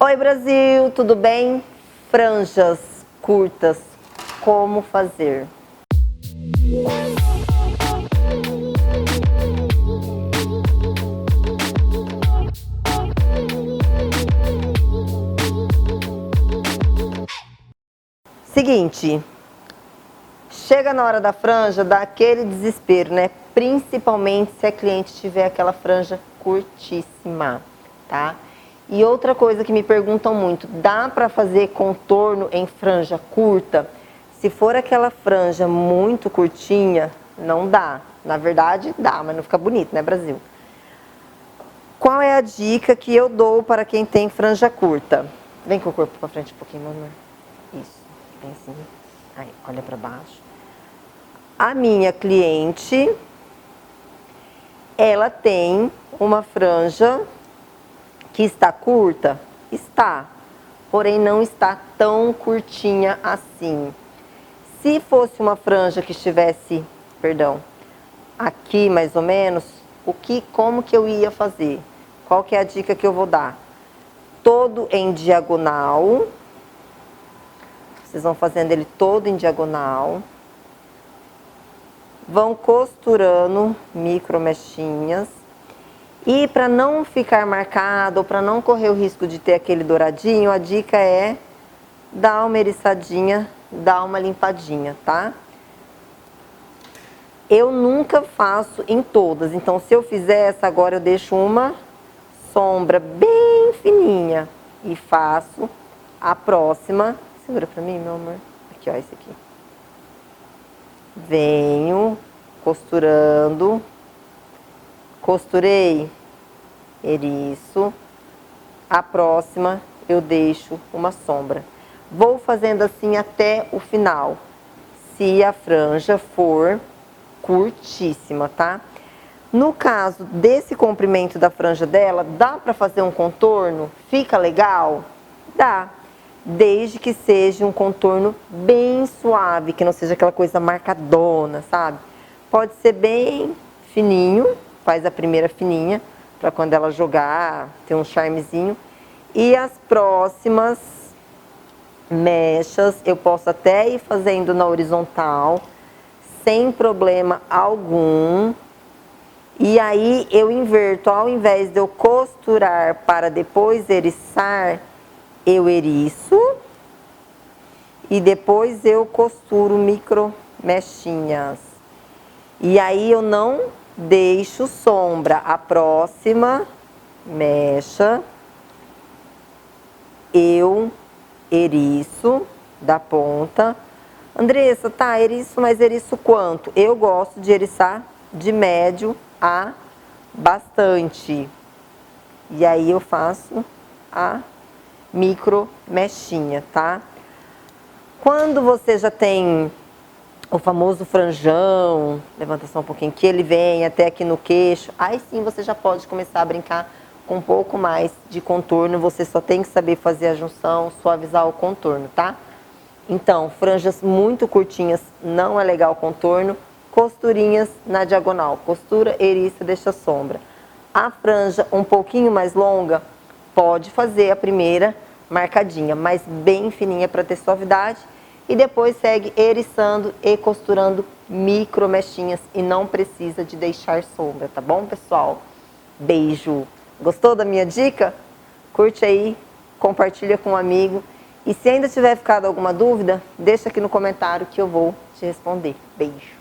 Oi Brasil, tudo bem? Franjas curtas, como fazer? Seguinte, chega na hora da franja, dá aquele desespero, né? Principalmente se a cliente tiver aquela franja curtíssima, tá? E outra coisa que me perguntam muito, dá para fazer contorno em franja curta? Se for aquela franja muito curtinha, não dá. Na verdade, dá, mas não fica bonito, né, Brasil? Qual é a dica que eu dou para quem tem franja curta? Vem com o corpo para frente um pouquinho, meu amor. Isso, bem assim. Aí, olha para baixo. A minha cliente, ela tem uma franja que está curta? Está, porém não está tão curtinha assim. Se fosse uma franja que estivesse, perdão, aqui mais ou menos, como que eu ia fazer? Qual que é a dica que eu vou dar? Todo em diagonal. Vocês vão fazendo ele todo em diagonal. Vão costurando micro mechinhas. E para não ficar marcado, ou para não correr o risco de ter aquele douradinho, a dica é dar uma eriçadinha, dar uma limpadinha, tá? Eu nunca faço em todas, então se eu fizer essa agora eu deixo uma sombra bem fininha e faço a próxima. Segura pra mim, meu amor. Aqui, ó, esse aqui. Venho costurando. Costurei, eriço. A próxima eu deixo uma sombra. Vou fazendo assim até o final, se a franja for curtíssima, tá? No caso desse comprimento da franja dela, dá pra fazer um contorno? Fica legal? Dá. Desde que seja um contorno bem suave, que não seja aquela coisa marcadona, sabe? Pode ser bem fininho, faz a primeira fininha, para quando ela jogar, ter um charmezinho. E as próximas mechas, eu posso até ir fazendo na horizontal, sem problema algum. E aí eu inverto, ao invés de eu costurar para depois eriçar, eu eriço e depois eu costuro micro mechinhas. E aí eu não deixo sombra. A próxima mecha eu eriço da ponta. Andressa, tá, eriço, mas eriço quanto? Eu gosto de eriçar de médio a bastante. E aí eu faço a micro mechinha, tá? Quando você já tem o famoso franjão, levanta só um pouquinho, que ele vem até aqui no queixo, aí sim você já pode começar a brincar com um pouco mais de contorno. Você só tem que saber fazer a junção, suavizar o contorno, tá? Então, franjas muito curtinhas, não é legal o contorno. Costurinhas na diagonal, costura, eriça, deixa sombra. A franja um pouquinho mais longa, pode fazer a primeira marcadinha, mas bem fininha para ter suavidade. E depois segue eriçando e costurando micro mechinhas e não precisa de deixar sombra, tá bom, pessoal? Beijo! Gostou da minha dica? Curte aí, compartilha com um amigo. E se ainda tiver ficado alguma dúvida, deixa aqui no comentário que eu vou te responder. Beijo!